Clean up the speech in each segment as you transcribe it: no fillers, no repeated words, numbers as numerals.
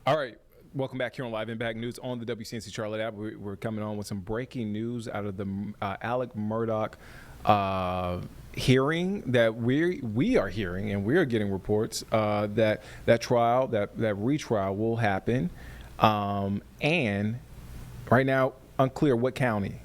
All right. Welcome back here on Live Impact News on the WCNC Charlotte app. We're coming on with some breaking news out of the Alex Murdaugh hearing that we are hearing, and we are getting reports that trial, that retrial will happen. And right now, unclear what county.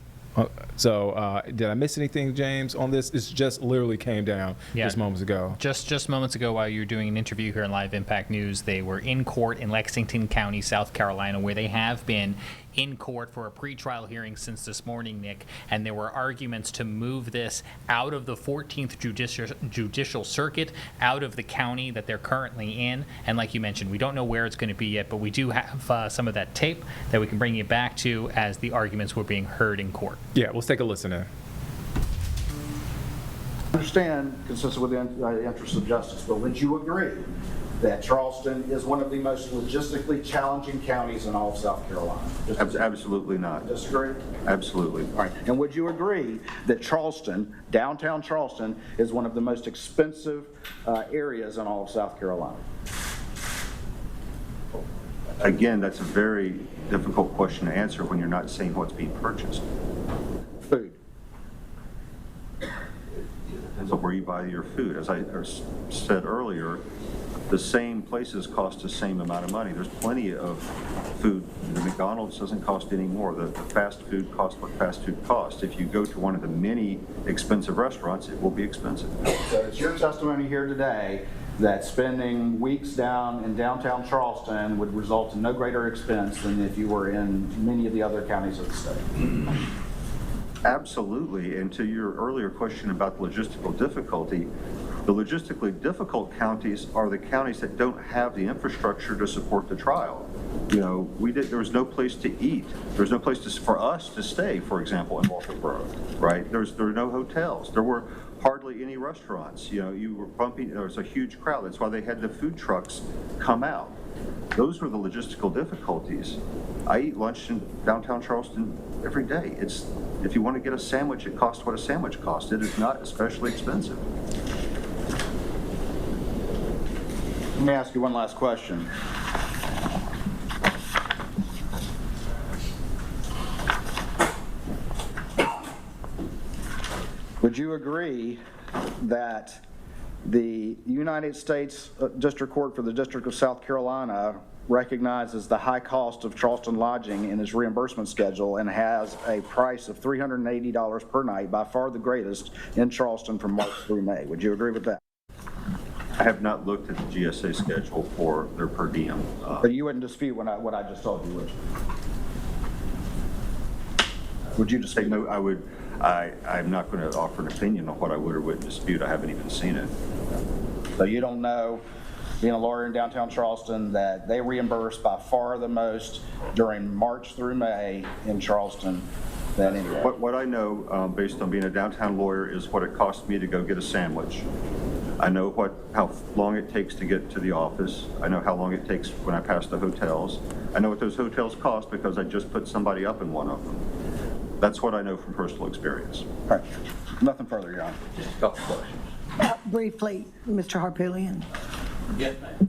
So did I miss anything, James, on this? It's just literally came down just moments ago. Just moments ago, while you were doing an interview here on Live Impact News, they were in court in Lexington County, South Carolina, where they have been in court for a pretrial hearing since this morning, Nick, and there were arguments to move this out of the 14th Judicial Circuit, out of the county that they're currently in. And like you mentioned, we don't know where it's going to be yet, but we do have some of that tape that we can bring you back to as the arguments were being heard in court. Yeah, let's take a listen in. Understand, consistent with the interests of justice, but would you agree that Charleston is one of the most logistically challenging counties in all of South Carolina? Absolutely not. Disagree? Absolutely. All right. And would you agree that Charleston, downtown Charleston, is one of the most expensive areas in all of South Carolina? Again, that's a very difficult question to answer when you're not saying what's being purchased. Food. Depends on where you buy your food. As I said earlier, the same places cost the same amount of money. There's plenty of food. The McDonald's doesn't cost any more. The fast food costs what fast food costs. If you go to one of the many expensive restaurants, it will be expensive. So it's your testimony here today that spending weeks down in downtown Charleston would result in no greater expense than if you were in many of the other counties of the state. Absolutely. And to your earlier question about the logistical difficulty, the logistically difficult counties are the counties that don't have the infrastructure to support the trial. You know, there was no place to eat. There was no place for us to stay, for example, in Walterboro, right? There were no hotels. There were hardly any restaurants. You know, you were bumping, there was a huge crowd. That's why they had the food trucks come out. Those were the logistical difficulties. I eat lunch in downtown Charleston every day. If you want to get a sandwich, it costs what a sandwich costs. It is not especially expensive. Let me ask you one last question. Would you agree that the United States District Court for the District of South Carolina recognizes the high cost of Charleston lodging in its reimbursement schedule and has a price of $380 per night, by far the greatest in Charleston from March through May? Would you agree with that? I have not looked at the GSA schedule for their per diem. But you wouldn't dispute what I just told you, would you? Would you dispute? No, I would. I'm not going to offer an opinion on what I would or wouldn't dispute. I haven't even seen it. So you don't know, being a lawyer in downtown Charleston, that they reimburse by far the most during March through May in Charleston than anywhere? What I know, based on being a downtown lawyer, is what it costs me to go get a sandwich. I know how long it takes to get to the office. I know how long it takes when I pass the hotels. I know what those hotels cost because I just put somebody up in one of them. That's what I know from personal experience. All right. Nothing further, Your Honor. Just a couple questions. Briefly, Mr. Harpootlian. Yes, ma'am.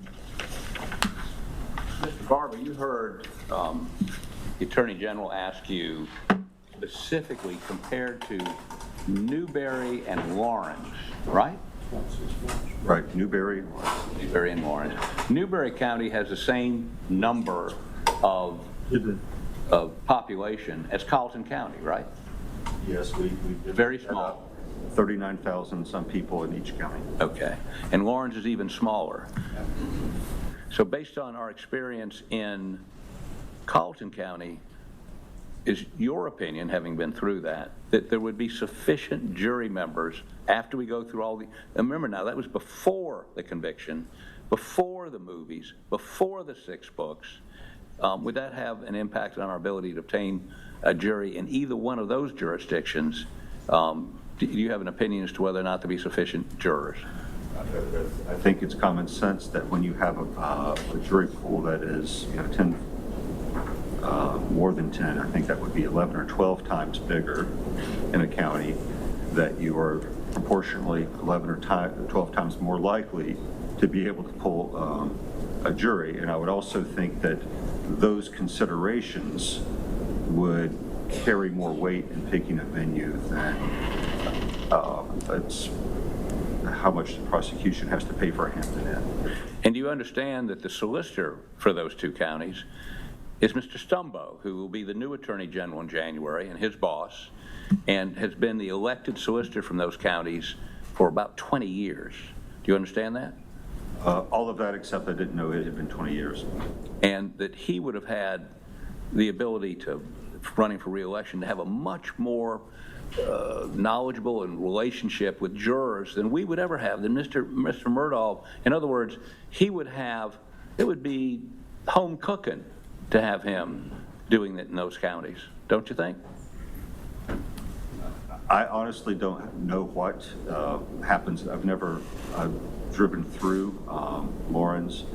Mr. Barber, you heard the Attorney General ask you specifically compared to Newberry and Lawrence, right? Right, Newberry. Newberry and Lawrence. Newberry County has the same number of population as Carleton County, right? Yes, we Very small. 39,000 some people in each county. Okay. And Lawrence is even smaller. So based on our experience in Carleton County, is your opinion, having been through that there would be sufficient jury members after we go through all the, remember now, that was before the conviction, before the movies, before the 6 books. Would that have an impact on our ability to obtain a jury in either one of those jurisdictions? Do you have an opinion as to whether or not there be sufficient jurors? I think it's common sense that when you have a jury pool that is 10, more than 10, I think that would be 11 or 12 times bigger in a county, that you are proportionally 11 or 12 times more likely to be able to pull a jury. And I would also think that those considerations would carry more weight in picking a venue than it's how much the prosecution has to pay for a Hampton Inn. And you understand that the solicitor for those two counties is Mr. Stumbo, who will be the new Attorney General in January, and his boss, and has been the elected solicitor from those counties for about 20 years. Do you understand that? All of that, except I didn't know it had been 20 years. And that he would have had the ability to, running for re-election, to have a much more knowledgeable and relationship with jurors than we would ever have, than Mr. Murdaugh. In other words, he would have, it would be home cooking to have him doing it in those counties, don't you think? I honestly don't know what happens. I've never driven through Lawrence,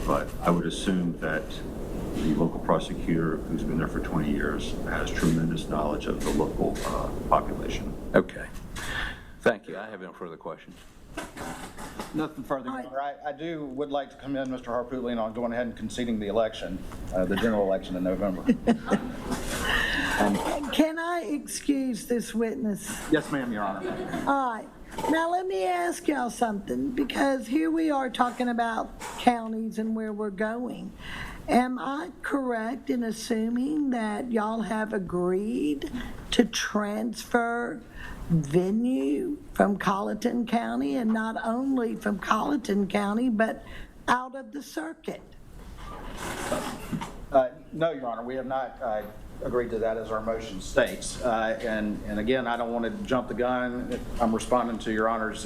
but I would assume that the local prosecutor, who's been there for 20 years, has tremendous knowledge of the local population. Okay. Thank you. I have no further questions. Nothing further, Your Honor. I would like to commend Mr. Harpootlian on going ahead and conceding the election, the general election in November. Can I excuse this witness? Yes, ma'am, Your Honor. All right. Now, let me ask y'all something, because here we are talking about counties and where we're going. Am I correct in assuming that y'all have agreed to transfer venue from Colleton County, and not only from Colleton County, but out of the circuit? No, Your Honor, we have not agreed to that, as our motion states. And again, I don't want to jump the gun. I'm responding to Your Honor's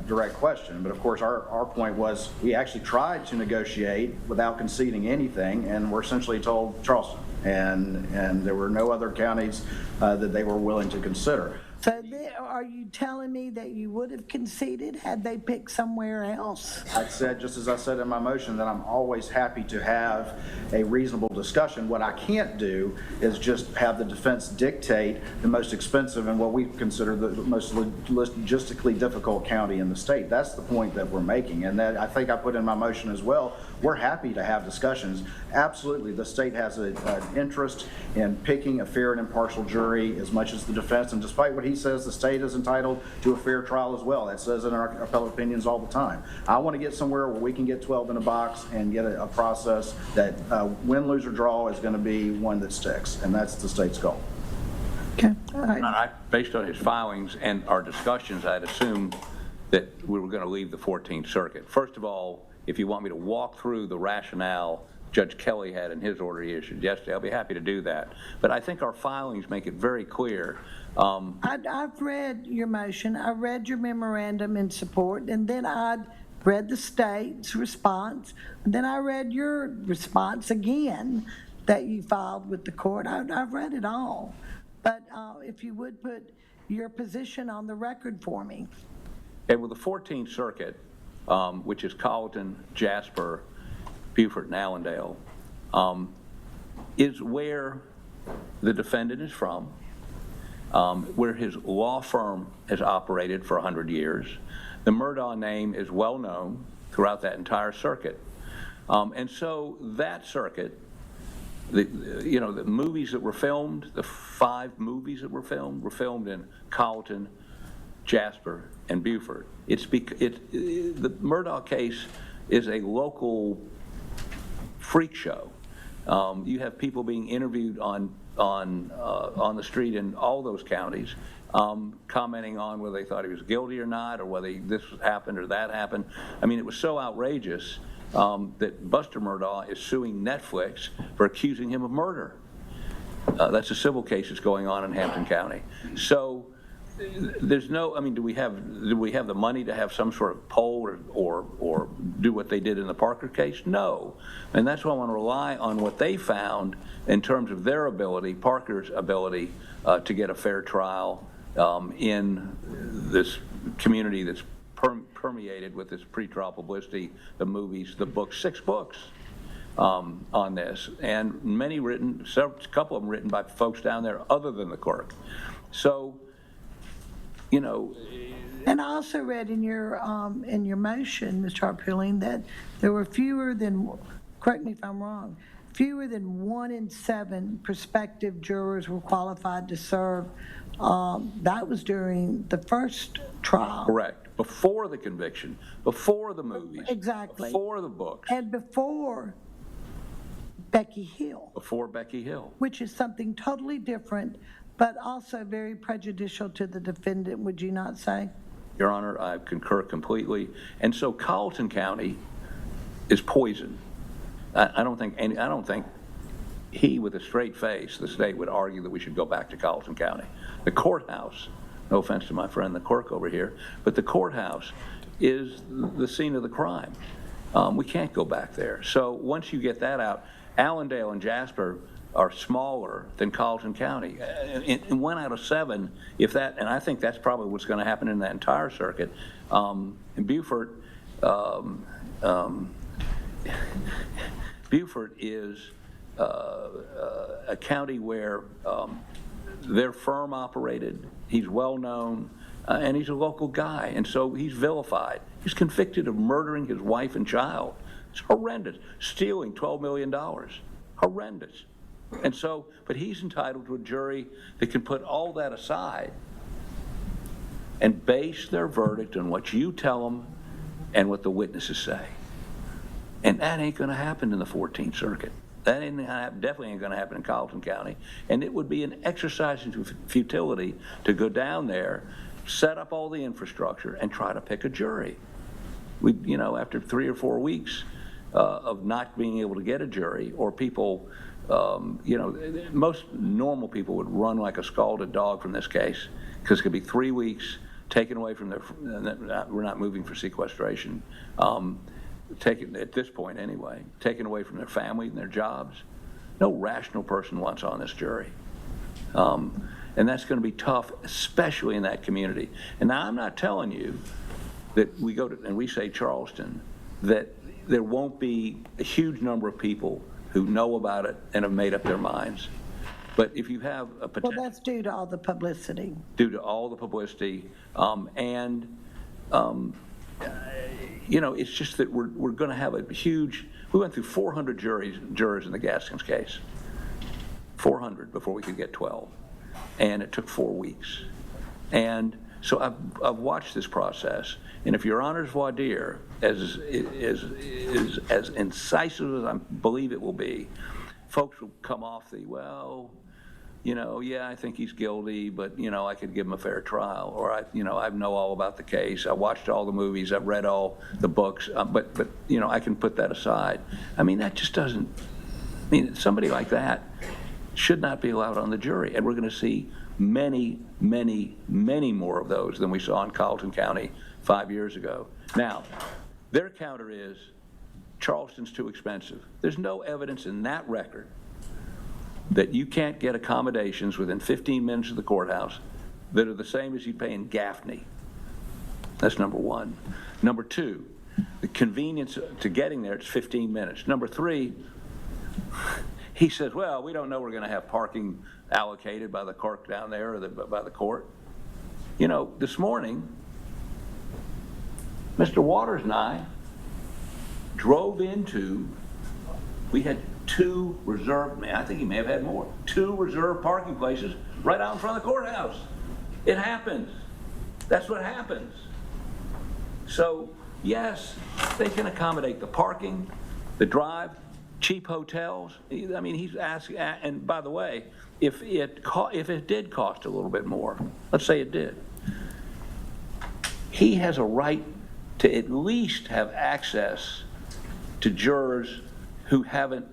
direct question. But of course, our point was we actually tried to negotiate without conceding anything, and we're essentially told Charleston. And there were no other counties that they were willing to consider. So are you telling me that you would have conceded had they picked somewhere else? I said, just as I said in my motion, that I'm always happy to have a reasonable discussion. What I can't do is just have the defense dictate the most expensive and what we consider the most logistically difficult county in the state. That's the point that we're making, and that I think I put in my motion as well. We're happy to have discussions. Absolutely, the state has an interest in picking a fair and impartial jury as much as the defense, and despite what he says, the state is entitled to a fair trial as well. That says in our appellate opinions all the time. I want to get somewhere where we can get 12 in a box and get a process that win, lose, or draw is going to be one that sticks, and that's the state's goal. Okay, all right. Based on his filings and our discussions, I'd assumed that we were going to leave the 14th Circuit. First of all, if you want me to walk through the rationale Judge Kelly had in his order he issued yesterday, I'll be happy to do that. But I think our filings make it very clear. I've read your motion, I read your memorandum in support, and then I read the state's response, and then I read your response again that you filed with the court. I've read it all. But if you would put your position on the record for me. And with the 14th Circuit, which is Colleton, Jasper, Beaufort, and Allendale, is where the defendant is from, where his law firm has operated for 100 years. The Murdaugh name is well known throughout that entire circuit. And so that circuit, the movies that were filmed, the 5 movies that were filmed in Colleton, Jasper, and Beaufort. The Murdaugh case is a local freak show. You have people being interviewed on the street in all those counties, commenting on whether they thought he was guilty or not, or whether this happened or that happened. I mean, it was so outrageous that Buster Murdaugh is suing Netflix for accusing him of murder. That's a civil case that's going on in Hampton County. So there's no, I mean, do we have the money to have some sort of poll or do what they did in the Parker case? No. And that's why I want to rely on what they found in terms of their ability, Parker's ability, to get a fair trial in this community that's permeated with this pretrial publicity, the movies, the books, 6 books on this, and many written, a couple of them written by folks down there other than the clerk. So, And And I also read in your motion, Mr. Harpooling, that there were fewer than, correct me if I'm wrong, fewer than 1 in 7 prospective jurors were qualified to serve. That was during the first trial. Correct. Before the conviction, before the movies. Exactly. Before the books. And before Becky Hill. Before Becky Hill. Which is something totally different, but also very prejudicial to the defendant, would you not say? Your Honor, I concur completely. And so Carleton County is poison. I don't think he, with a straight face, the state would argue that we should go back to Carleton County. The courthouse, no offense to my friend the clerk over here, but the courthouse is the scene of the crime. We can't go back there. So once you get that out, Allendale and Jasper are smaller than Carleton County. In 1 out of 7, if that, and I think that's probably what's going to happen in that entire circuit. In Beaufort, Beaufort is a county where their firm operated. He's well known, and he's a local guy, and so he's vilified. He's convicted of murdering his wife and child. It's horrendous. Stealing $12 million. Horrendous. And so, but he's entitled to a jury that can put all that aside and base their verdict on what you tell them and what the witnesses say. And that ain't going to happen in the 14th Circuit. That definitely ain't going to happen in Carleton County. And it would be an exercise in futility to go down there, set up all the infrastructure, and try to pick a jury. After 3 or 4 weeks of not being able to get a jury, or people, most normal people would run like a scalded dog from this case, because it could be 3 weeks taken away from we're not moving for sequestration, taken at this point anyway, taken away from their family and their jobs. No rational person wants on this jury. And that's going to be tough, especially in that community. And now I'm not telling you that we go to, and we say Charleston, that there won't be a huge number of people who know about it and have made up their minds. But if you have a potential... Well, that's due to all the publicity. Due to all the publicity. It's just that we're going to have a huge... We went through 400 jurors in the Gaskins case. 400 before we could get 12. And it took 4 weeks. And so I've watched this process. And if Your Honor's voir dire is as incisive as I believe it will be, folks will come off the, I think he's guilty, but, I could give him a fair trial. Or, I know all about the case. I watched all the movies. I've read all the books. But I can put that aside. I mean, that just doesn't, somebody like that should not be allowed on the jury. And we're going to see many, many, many more of those than we saw in Carleton County 5 years ago. Now, their counter is Charleston's too expensive. There's no evidence in that record that you can't get accommodations within 15 minutes of the courthouse that are the same as you'd pay in Gaffney. That's number one. Number two, the convenience to getting there, it's 15 minutes. Number three, he says, we don't know we're going to have parking allocated by the clerk down there or by the court. This morning, Mr. Waters and I drove into, we had 2 reserved, I think he may have had more, 2 reserved parking places right out in front of the courthouse. It happens. That's what happens. So, yes, they can accommodate the parking, the drive, cheap hotels. He's asking, and by the way, if it did cost a little bit more, let's say it did, he has a right to at least have access to jurors who haven't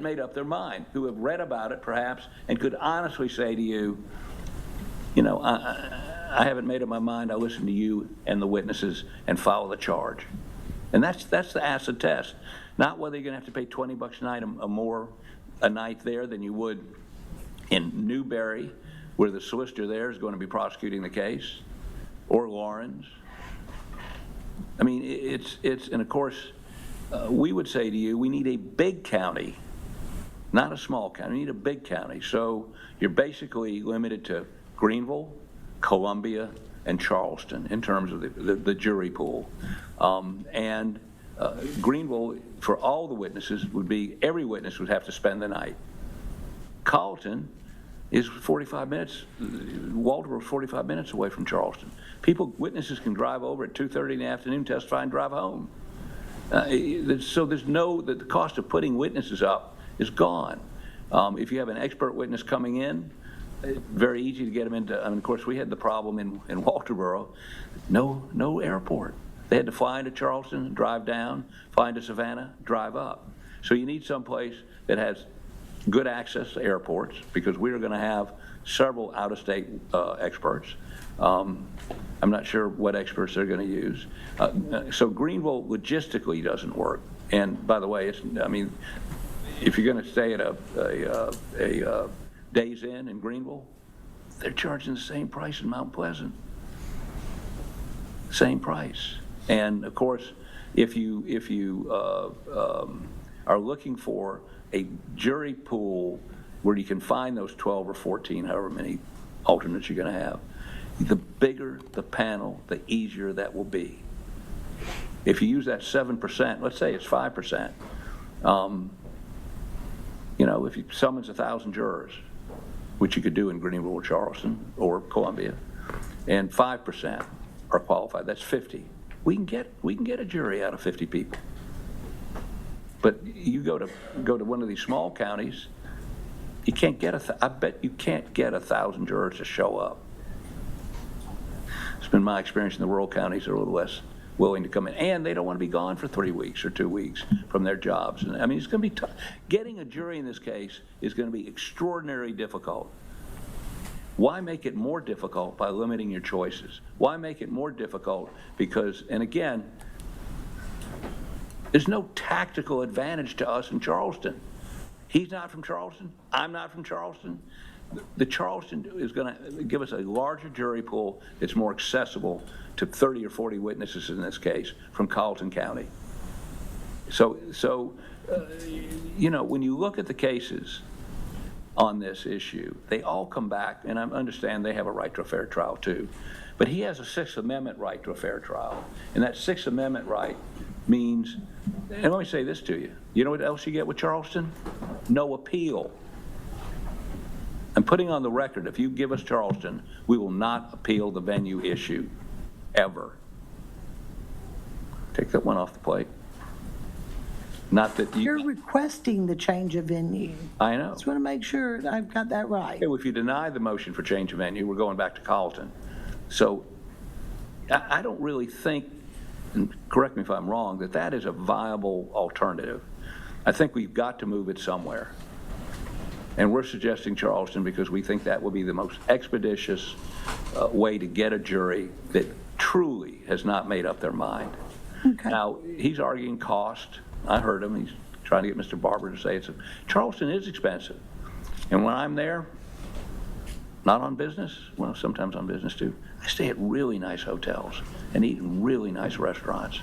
made up their mind, who have read about it perhaps, and could honestly say to you, I haven't made up my mind, I'll listen to you and the witnesses and follow the charge. And that's the acid test. Not whether you're going to have to pay $20 a night more a night there than you would in Newberry, where the solicitor there is going to be prosecuting the case, or Lawrence. And of course, we would say to you, we need a big county, not a small county. We need a big county. So you're basically limited to Greenville, Columbia, and Charleston in terms of the jury pool. Greenville, for all the witnesses, every witness would have to spend the night. Carlton is 45 minutes, Walterboro is 45 minutes away from Charleston. Witnesses can drive over at 2:30 in the afternoon, testify, and drive home. So the cost of putting witnesses up is gone. If you have an expert witness coming in, very easy to get them into. Of course, we had the problem in Walterboro, no airport. They had to fly into Charleston, drive down, fly into Savannah, drive up. So you need someplace that has good access to airports, because we are going to have several out-of-state experts. I'm not sure what experts they're going to use. So Greenville logistically doesn't work. And by the way, if you're going to stay at a Days Inn in Greenville, they're charging the same price in Mount Pleasant. Same price. And of course, if you are looking for a jury pool where you can find those 12 or 14, however many alternates you're going to have, the bigger the panel, the easier that will be. If you use that 7%, let's say it's 5%, if you summons 1,000 jurors, which you could do in Greenville or Charleston or Columbia, and 5% are qualified, that's 50. We can get a jury out of 50 people. But you go to one of these small counties, you can't get I bet you can't get 1,000 jurors to show up. It's been my experience in the rural counties are a little less willing to come in, and they don't want to be gone for 3 weeks or 2 weeks from their jobs. And it's going to be tough. Getting a jury in this case is going to be extraordinarily difficult. Why make it more difficult by limiting your choices? Why make it more difficult? Because, and again, there's no tactical advantage to us in Charleston. He's not from Charleston. I'm not from Charleston. The Charleston is going to give us a larger jury pool that's more accessible to 30 or 40 witnesses in this case from Carleton County. So when you look at the cases on this issue, they all come back, and I understand they have a right to a fair trial too, but he has a Sixth Amendment right to a fair trial, and that Sixth Amendment right means, and let me say this to you, you know what else you get with Charleston? No appeal. I'm putting on the record, if you give us Charleston, we will not appeal the venue issue, ever. Take that one off the plate. Not that You're requesting the change of venue. I know. Just want to make sure that I've got that right. Okay, well, if you deny the motion for change of venue, we're going back to Carleton. So I don't really think, and correct me if I'm wrong, that is a viable alternative. I think we've got to move it somewhere. And we're suggesting Charleston because we think that will be the most expeditious way to get a jury that truly has not made up their mind. Okay. Now, he's arguing cost. I heard him. He's trying to get Mr. Barber to say Charleston is expensive. And when I'm there, not on business, well, sometimes on business too, I stay at really nice hotels and eat in really nice restaurants.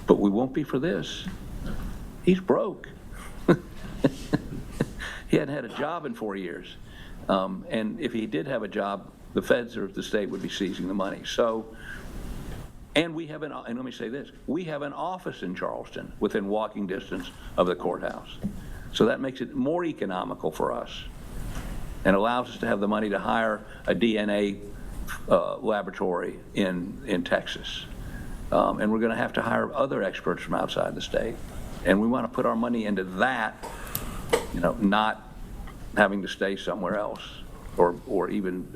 But we won't be for this. He's broke. He hadn't had a job in 4 years. And if he did have a job, the feds or the state would be seizing the money. So, and let me say this, we have an office in Charleston within walking distance of the courthouse. So that makes it more economical for us and allows us to have the money to hire a DNA laboratory in Texas. And we're going to have to hire other experts from outside the state. And we want to put our money into that, not having to stay somewhere else or even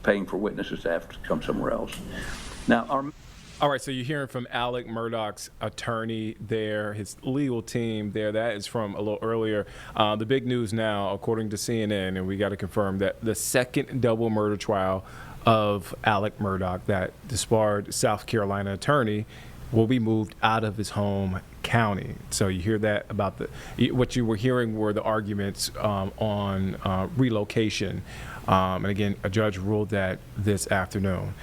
paying for witnesses to have to come somewhere else. Now, All right, so you're hearing from Alex Murdaugh's attorney there, his legal team there. That is from a little earlier. The big news now, according to CNN, and we got to confirm that the second double murder trial of Alex Murdaugh, that disbarred South Carolina attorney, will be moved out of his home county. So you hear that about what you were hearing were the arguments on relocation. And again, a judge ruled that this afternoon.